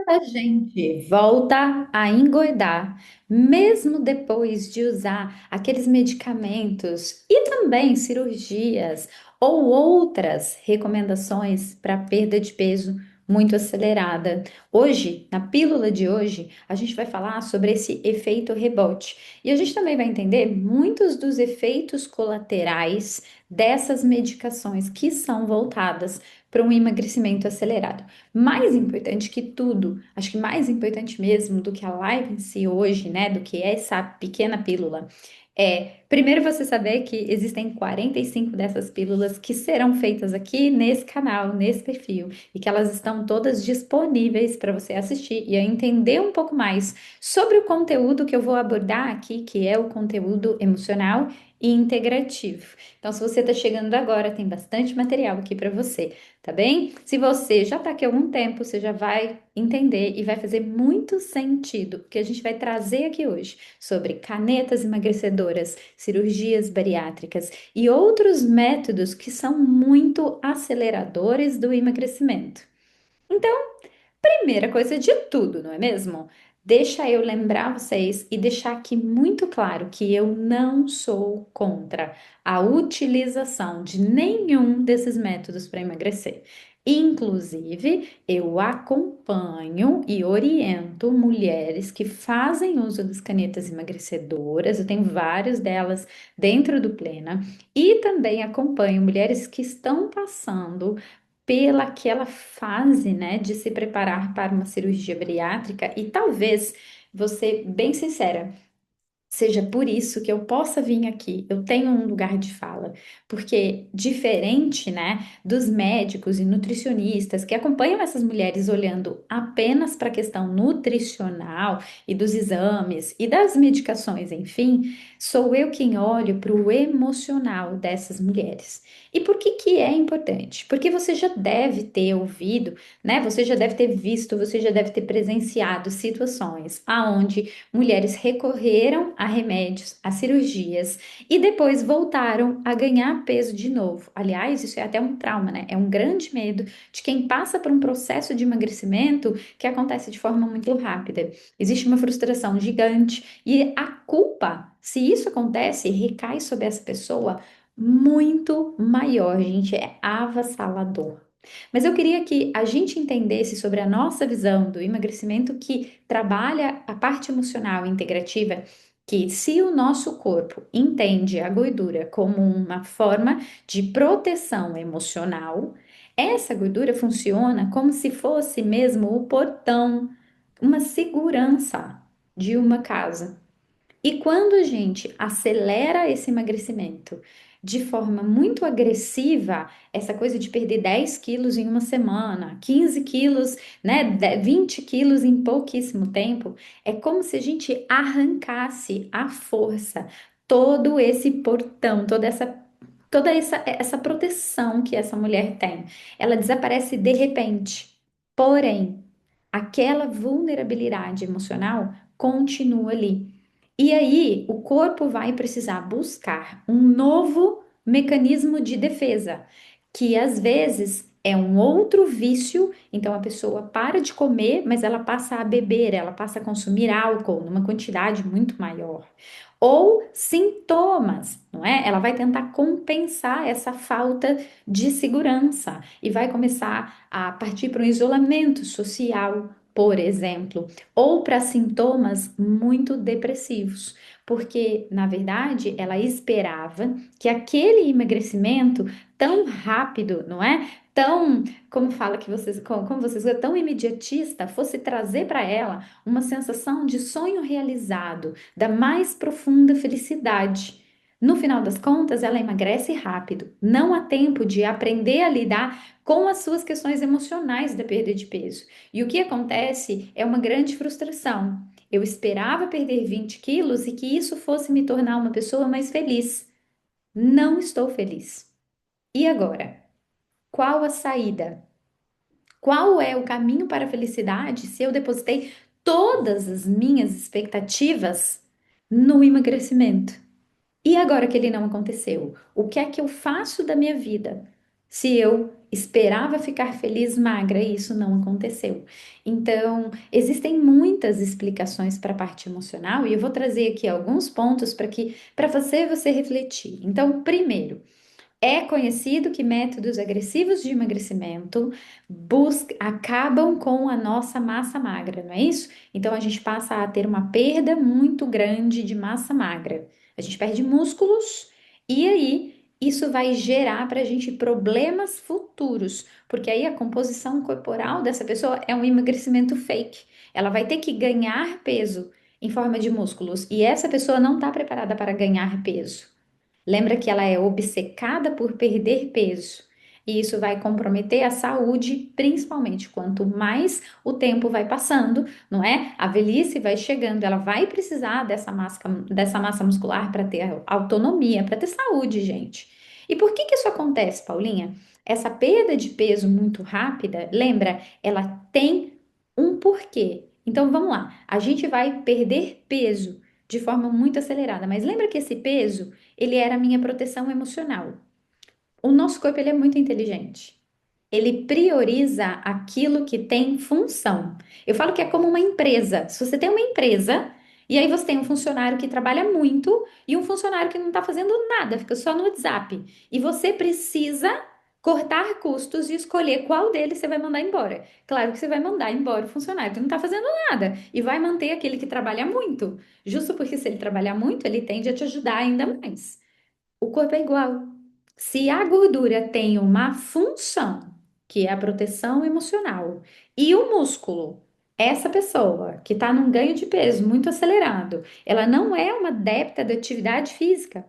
A gente volta a engordar, mesmo depois de usar aqueles medicamentos e também cirurgias ou outras recomendações para perda de peso muito acelerada. Hoje, na pílula de hoje, a gente vai falar sobre esse efeito rebote e a gente também vai entender muitos dos efeitos colaterais dessas medicações que são voltadas para um emagrecimento acelerado. Mais importante que tudo, acho que mais importante mesmo do que a live em si hoje, né, do que essa pequena pílula, é primeiro você saber que existem 45 dessas pílulas que serão feitas aqui nesse canal, nesse perfil, e que elas estão todas disponíveis para você assistir e entender um pouco mais sobre o conteúdo que eu vou abordar aqui, que é o conteúdo emocional e integrativo. Então, se você está chegando agora, tem bastante material aqui para você. Tá bem? Se você já está aqui há algum tempo, você já vai entender e vai fazer muito sentido o que a gente vai trazer aqui hoje sobre canetas emagrecedoras, cirurgias bariátricas e outros métodos que são muito aceleradores do emagrecimento. Então, primeira coisa de tudo, não é mesmo? Deixa eu lembrar vocês e deixar aqui muito claro que eu não sou contra a utilização de nenhum desses métodos para emagrecer. Inclusive, eu acompanho e oriento mulheres que fazem uso das canetas emagrecedoras, eu tenho várias delas dentro do Plena, e também acompanho mulheres que estão passando pela aquela fase, né, de se preparar para uma cirurgia bariátrica e talvez, vou ser bem sincera, seja por isso que eu possa vir aqui, eu tenho um lugar de fala, porque diferente, né, dos médicos e nutricionistas que acompanham essas mulheres olhando apenas para a questão nutricional e dos exames e das medicações, enfim, sou eu quem olho para o emocional dessas mulheres. E por que que é importante? Porque você já deve ter ouvido, né? Você já deve ter visto, você já deve ter presenciado situações aonde mulheres recorreram a remédios, a cirurgias e depois voltaram a ganhar peso de novo. Aliás, isso é até um trauma, né? É um grande medo de quem passa por um processo de emagrecimento que acontece de forma muito rápida. Existe uma frustração gigante e a culpa, se isso acontece, recai sobre essa pessoa muito maior, gente, é avassalador. Mas eu queria que a gente entendesse sobre a nossa visão do emagrecimento que trabalha a parte emocional e integrativa, que se o nosso corpo entende a gordura como uma forma de proteção emocional, essa gordura funciona como se fosse mesmo o portão, uma segurança de uma casa. E quando a gente acelera esse emagrecimento de forma muito agressiva, essa coisa de perder 10 quilos em uma semana, 15 quilos, né, 20 quilos em pouquíssimo tempo, é como se a gente arrancasse à força todo esse portão, toda essa proteção que essa mulher tem. Ela desaparece de repente. Porém, aquela vulnerabilidade emocional continua ali. E aí, o corpo vai precisar buscar um novo mecanismo de defesa, que às vezes é um outro vício. Então, a pessoa para de comer, mas ela passa a beber, ela passa a consumir álcool numa quantidade muito maior. Ou sintomas, não é? Ela vai tentar compensar essa falta de segurança e vai começar a partir para um isolamento social, por exemplo, ou para sintomas muito depressivos, porque na verdade ela esperava que aquele emagrecimento tão rápido, não é? Tão, como fala que vocês, como vocês, tão imediatista, fosse trazer para ela uma sensação de sonho realizado, da mais profunda felicidade. No final das contas, ela emagrece rápido, não há tempo de aprender a lidar com as suas questões emocionais da perda de peso. E o que acontece é uma grande frustração. Eu esperava perder 20 quilos e que isso fosse me tornar uma pessoa mais feliz. Não estou feliz. E agora? Qual a saída? Qual é o caminho para a felicidade se eu depositei todas as minhas expectativas no emagrecimento? E agora que ele não aconteceu, o que é que eu faço da minha vida se eu esperava ficar feliz magra e isso não aconteceu. Então, existem muitas explicações para a parte emocional e eu vou trazer aqui alguns pontos para você refletir. Então, primeiro, é conhecido que métodos agressivos de emagrecimento acabam com a nossa massa magra, não é isso? Então a gente passa a ter uma perda muito grande de massa magra. A gente perde músculos e aí isso vai gerar para a gente problemas futuros, porque aí a composição corporal dessa pessoa é um emagrecimento fake. Ela vai ter que ganhar peso em forma de músculos e essa pessoa não está preparada para ganhar peso. Lembra que ela é obcecada por perder peso. E isso vai comprometer a saúde, principalmente quanto mais o tempo vai passando, não é? A velhice vai chegando, ela vai precisar dessa massa muscular para ter autonomia, para ter saúde, gente. E por que que isso acontece, Paulinha? Essa perda de peso muito rápida, lembra, ela tem um porquê. Então vamos lá, a gente vai perder peso de forma muito acelerada, mas lembra que esse peso ele era a minha proteção emocional. O nosso corpo ele é muito inteligente. Ele prioriza aquilo que tem função. Eu falo que é como uma empresa. Se você tem uma empresa e aí você tem um funcionário que trabalha muito e um funcionário que não está fazendo nada, fica só no WhatsApp, e você precisa cortar custos e escolher qual deles você vai mandar embora. Claro que você vai mandar embora o funcionário que não está fazendo nada e vai manter aquele que trabalha muito. Justo porque se ele trabalhar muito, ele tende a te ajudar ainda mais. O corpo é igual. Se a gordura tem uma função, que é a proteção emocional, e o músculo, essa pessoa que está num ganho de peso muito acelerado, ela não é uma adepta da atividade física.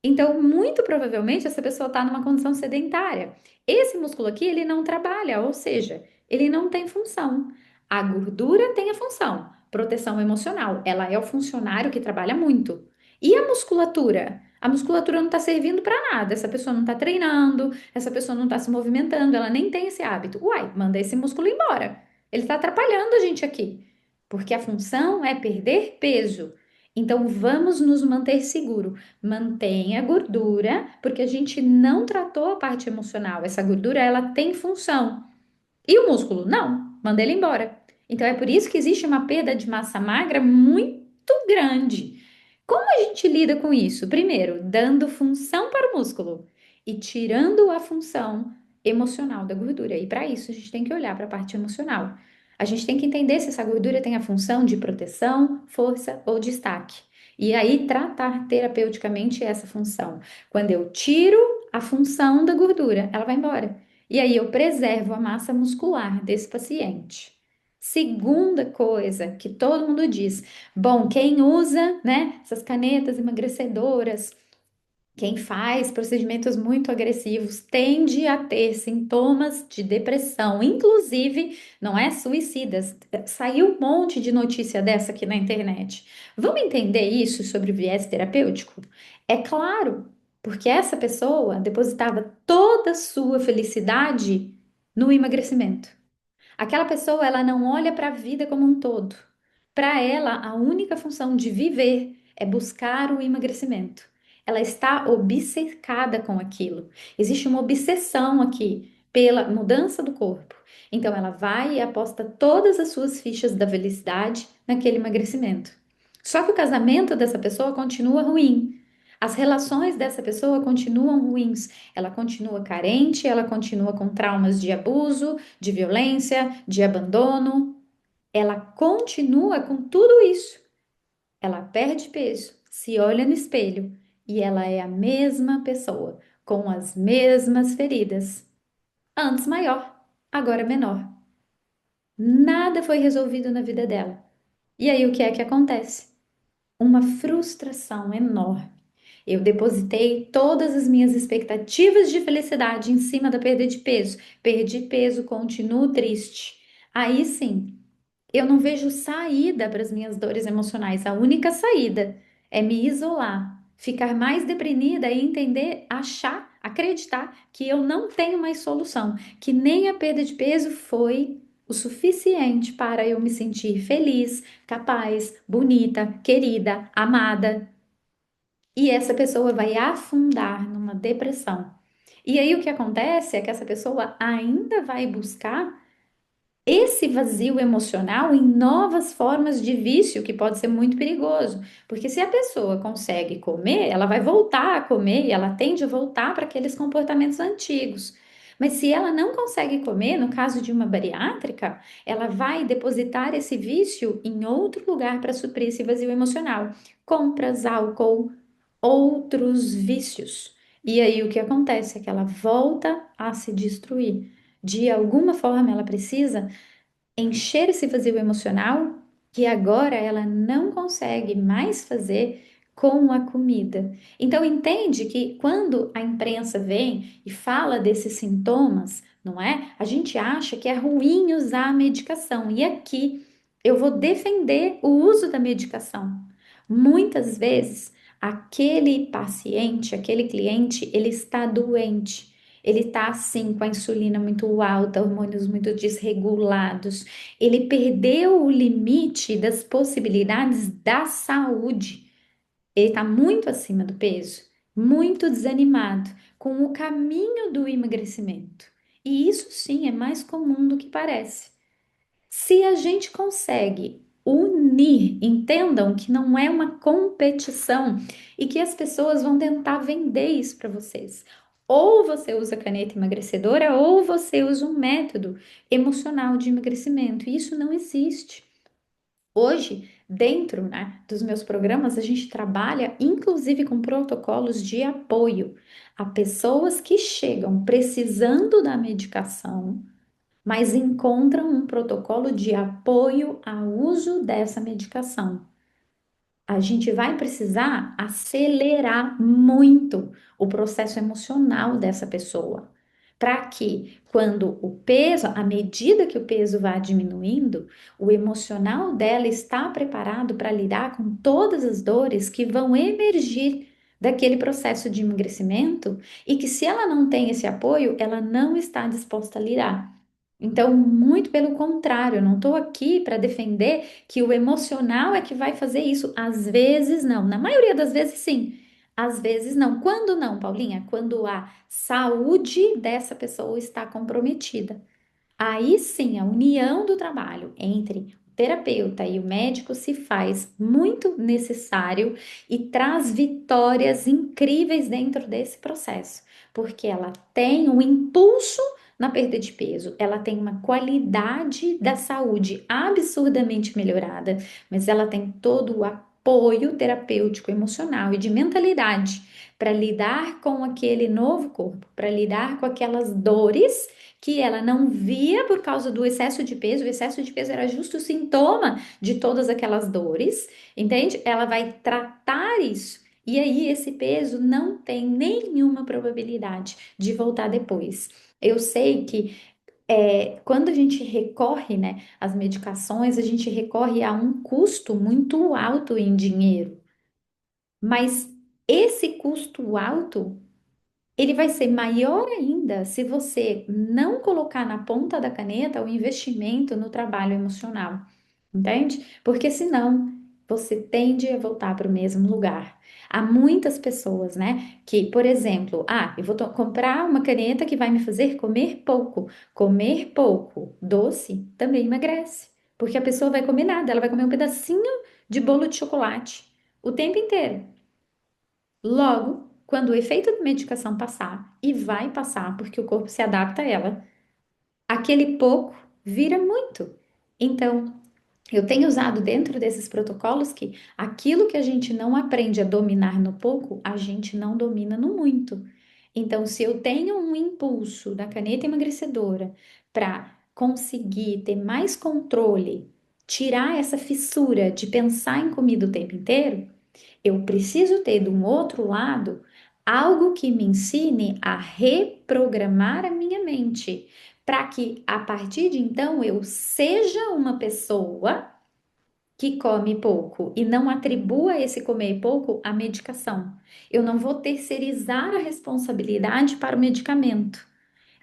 Então, muito provavelmente, essa pessoa está numa condição sedentária. Esse músculo aqui, ele não trabalha, ou seja, ele não tem função. A gordura tem a função, proteção emocional. Ela é o funcionário que trabalha muito. E a musculatura? A musculatura não está servindo para nada. Essa pessoa não está treinando, essa pessoa não está se movimentando, ela nem tem esse hábito. Uai, manda esse músculo embora. Ele está atrapalhando a gente aqui. Porque a função é perder peso. Então, vamos nos manter seguro. Mantenha a gordura, porque a gente não tratou a parte emocional. Essa gordura, ela tem função. E o músculo? Não, manda ele embora. Então é por isso que existe uma perda de massa magra muito grande. Como a gente lida com isso? Primeiro, dando função para o músculo e tirando a função emocional da gordura. E para isso a gente tem que olhar para a parte emocional. A gente tem que entender se essa gordura tem a função de proteção, força ou destaque. E aí tratar terapeuticamente essa função. Quando eu tiro a função da gordura, ela vai embora. E aí eu preservo a massa muscular desse paciente. Segunda coisa que todo mundo diz, bom, quem usa, né, essas canetas emagrecedoras, quem faz procedimentos muito agressivos tende a ter sintomas de depressão, inclusive, não é suicidas. Saiu um monte de notícia dessa aqui na internet. Vamos entender isso sobre o viés terapêutico? É claro, porque essa pessoa depositava toda a sua felicidade no emagrecimento. Aquela pessoa, ela não olha para a vida como um todo. Para ela, a única função de viver é buscar o emagrecimento. Ela está obcecada com aquilo. Existe uma obsessão aqui pela mudança do corpo. Então, ela vai e aposta todas as suas fichas da felicidade naquele emagrecimento. Só que o casamento dessa pessoa continua ruim. As relações dessa pessoa continuam ruins. Ela continua carente, ela continua com traumas de abuso, de violência, de abandono. Ela continua com tudo isso. Ela perde peso, se olha no espelho e ela é a mesma pessoa, com as mesmas feridas. Antes maior, agora menor. Nada foi resolvido na vida dela. E aí o que é que acontece? Uma frustração enorme. Eu depositei todas as minhas expectativas de felicidade em cima da perda de peso. Perdi peso, continuo triste. Aí sim, eu não vejo saída para as minhas dores emocionais. A única saída é me isolar, ficar mais deprimida e entender, achar, acreditar que eu não tenho mais solução, que nem a perda de peso foi o suficiente para eu me sentir feliz, capaz, bonita, querida, amada. E essa pessoa vai afundar numa depressão. E aí o que acontece é que essa pessoa ainda vai buscar esse vazio emocional em novas formas de vício, que pode ser muito perigoso. Porque se a pessoa consegue comer, ela vai voltar a comer e ela tende a voltar para aqueles comportamentos antigos. Mas se ela não consegue comer, no caso de uma bariátrica, ela vai depositar esse vício em outro lugar para suprir esse vazio emocional. Compras, álcool, outros vícios. E aí o que acontece é que ela volta a se destruir. De alguma forma, ela precisa encher esse vazio emocional que agora ela não consegue mais fazer com a comida. Então, entende que quando a imprensa vem e fala desses sintomas, não é? A gente acha que é ruim usar a medicação. E aqui eu vou defender o uso da medicação. Muitas vezes, aquele paciente, aquele cliente, ele está doente. Ele está assim com a insulina muito alta, hormônios muito desregulados. Ele perdeu o limite das possibilidades da saúde. Ele está muito acima do peso, muito desanimado, com o caminho do emagrecimento. E isso sim é mais comum do que parece. Se a gente consegue unir, entendam que não é uma competição e que as pessoas vão tentar vender isso para vocês. Ou você usa caneta emagrecedora, ou você usa um método emocional de emagrecimento. E isso não existe. Hoje, dentro, né, dos meus programas, a gente trabalha inclusive com protocolos de apoio a pessoas que chegam precisando da medicação, mas encontram um protocolo de apoio ao uso dessa medicação. A gente vai precisar acelerar muito o processo emocional dessa pessoa, para que quando o peso, à medida que o peso vai diminuindo, o emocional dela está preparado para lidar com todas as dores que vão emergir daquele processo de emagrecimento e que se ela não tem esse apoio, ela não está disposta a lidar. Então, muito pelo contrário, eu não estou aqui para defender que o emocional é que vai fazer isso. Às vezes não, na maioria das vezes sim. Às vezes não. Quando não, Paulinha? Quando a saúde dessa pessoa está comprometida. Aí sim, a união do trabalho entre o terapeuta e o médico se faz muito necessário e traz vitórias incríveis dentro desse processo, porque ela tem um impulso na perda de peso, ela tem uma qualidade da saúde absurdamente melhorada, mas ela tem todo o apoio terapêutico, emocional e de mentalidade para lidar com aquele novo corpo, para lidar com aquelas dores que ela não via por causa do excesso de peso. O excesso de peso era justo o sintoma de todas aquelas dores, entende? Ela vai tratar isso. E aí, esse peso não tem nenhuma probabilidade de voltar depois. Eu sei que quando a gente recorre, né, às medicações, a gente recorre a um custo muito alto em dinheiro, mas esse custo alto ele vai ser maior ainda se você não colocar na ponta da caneta o investimento no trabalho emocional, entende? Porque senão você tende a voltar para o mesmo lugar. Há muitas pessoas, né, que, por exemplo, eu vou comprar uma caneta que vai me fazer comer pouco. Comer pouco, doce, também emagrece. Porque a pessoa vai comer nada, ela vai comer um pedacinho de bolo de chocolate o tempo inteiro. Logo, quando o efeito da medicação passar, e vai passar porque o corpo se adapta a ela, aquele pouco vira muito. Então, eu tenho usado dentro desses protocolos que aquilo que a gente não aprende a dominar no pouco, a gente não domina no muito. Então, se eu tenho um impulso da caneta emagrecedora para conseguir ter mais controle, tirar essa fissura de pensar em comida o tempo inteiro, eu preciso ter de um outro lado algo que me ensine a reprogramar a minha mente, para que a partir de então eu seja uma pessoa que come pouco e não atribua esse comer pouco à medicação. Eu não vou terceirizar a responsabilidade para o medicamento.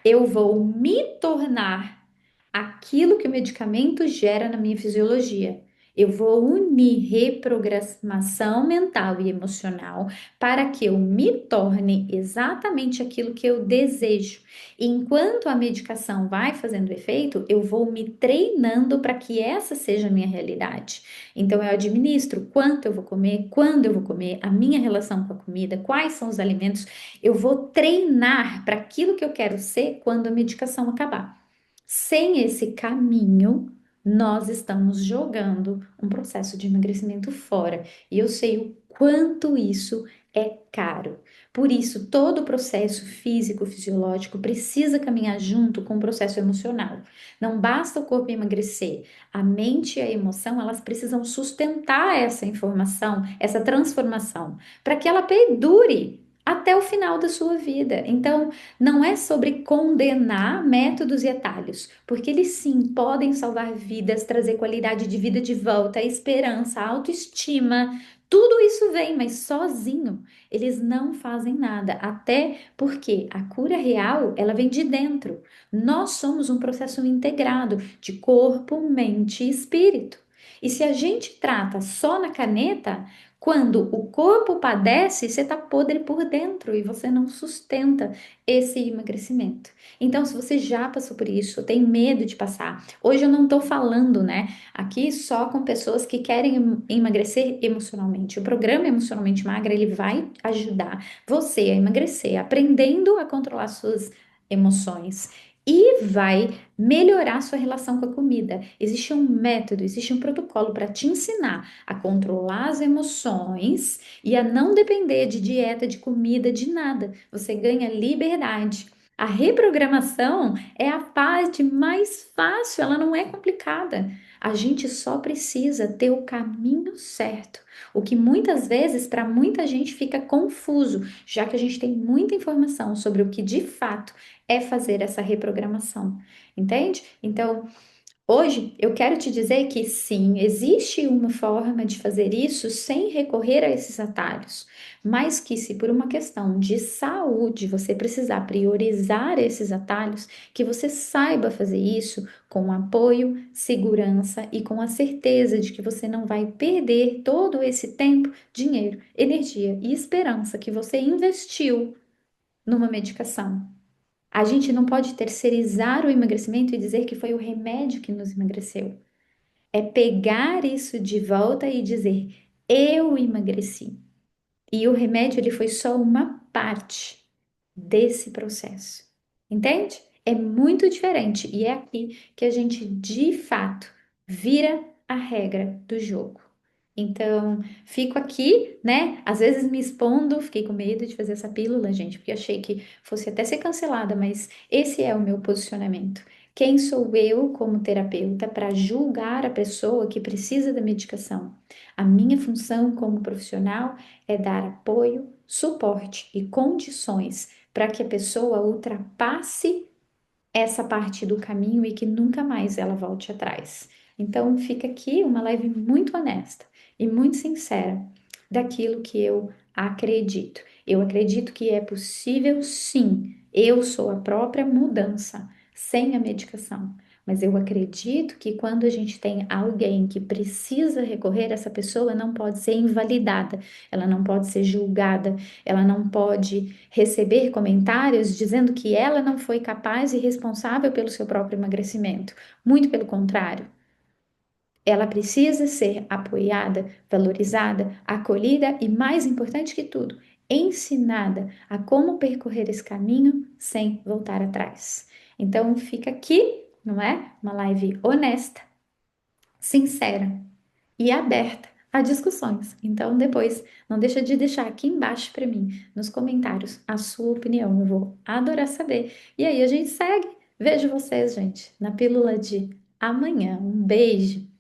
Eu vou me tornar aquilo que o medicamento gera na minha fisiologia. Eu vou unir reprogramação mental e emocional para que eu me torne exatamente aquilo que eu desejo. E enquanto a medicação vai fazendo efeito, eu vou me treinando para que essa seja a minha realidade. Então, eu administro quanto eu vou comer, quando eu vou comer, a minha relação com a comida, quais são os alimentos. Eu vou treinar para aquilo que eu quero ser quando a medicação acabar. Sem esse caminho, nós estamos jogando um processo de emagrecimento fora. E eu sei o quanto isso é caro. Por isso, todo o processo físico, fisiológico precisa caminhar junto com o processo emocional. Não basta o corpo emagrecer, a mente e a emoção, elas precisam sustentar essa informação, essa transformação, para que ela perdure até o final da sua vida. Então, não é sobre condenar métodos e atalhos, porque eles sim podem salvar vidas, trazer qualidade de vida de volta, esperança, autoestima. Tudo isso vem, mas sozinho eles não fazem nada, até porque a cura real, ela vem de dentro. Nós somos um processo integrado de corpo, mente e espírito. E se a gente trata só na caneta, quando o corpo padece, você está podre por dentro e você não sustenta esse emagrecimento. Então, se você já passou por isso, tem medo de passar, hoje eu não estou falando, né, aqui só com pessoas que querem emagrecer emocionalmente. O programa Emocionalmente Magra, ele vai ajudar você a emagrecer, aprendendo a controlar suas emoções. E vai melhorar sua relação com a comida. Existe um método, existe um protocolo para te ensinar a controlar as emoções e a não depender de dieta, de comida, de nada. Você ganha liberdade. A reprogramação é a parte mais fácil, ela não é complicada. A gente só precisa ter o caminho certo. O que muitas vezes para muita gente fica confuso, já que a gente tem muita informação sobre o que de fato é fazer essa reprogramação. Entende? Então, hoje eu quero te dizer que sim, existe uma forma de fazer isso sem recorrer a esses atalhos, mas que se por uma questão de saúde você precisar priorizar esses atalhos, que você saiba fazer isso com apoio, segurança e com a certeza de que você não vai perder todo esse tempo, dinheiro, energia e esperança que você investiu numa medicação. A gente não pode terceirizar o emagrecimento e dizer que foi o remédio que nos emagreceu. É pegar isso de volta e dizer: eu emagreci. E o remédio ele foi só uma parte desse processo. Entende? É muito diferente e é aqui que a gente de fato vira a regra do jogo. Então, fico aqui, né? Às vezes me expondo, fiquei com medo de fazer essa pílula, gente, porque achei que fosse até ser cancelada, mas esse é o meu posicionamento. Quem sou eu como terapeuta para julgar a pessoa que precisa da medicação? A minha função como profissional é dar apoio, suporte e condições para que a pessoa ultrapasse essa parte do caminho e que nunca mais ela volte atrás. Então, fica aqui uma live muito honesta e muito sincera daquilo que eu acredito. Eu acredito que é possível, sim. Eu sou a própria mudança sem a medicação. Mas eu acredito que quando a gente tem alguém que precisa recorrer, essa pessoa não pode ser invalidada, ela não pode ser julgada, ela não pode receber comentários dizendo que ela não foi capaz e responsável pelo seu próprio emagrecimento. Muito pelo contrário, ela precisa ser apoiada, valorizada, acolhida e, mais importante que tudo, ensinada a como percorrer esse caminho sem voltar atrás. Então, fica aqui, não é? Uma live honesta, sincera e aberta a discussões. Então, depois, não deixa de deixar aqui embaixo para mim, nos comentários, a sua opinião. Eu vou adorar saber. E aí a gente segue. Vejo vocês, gente, na pílula de amanhã. Um beijo.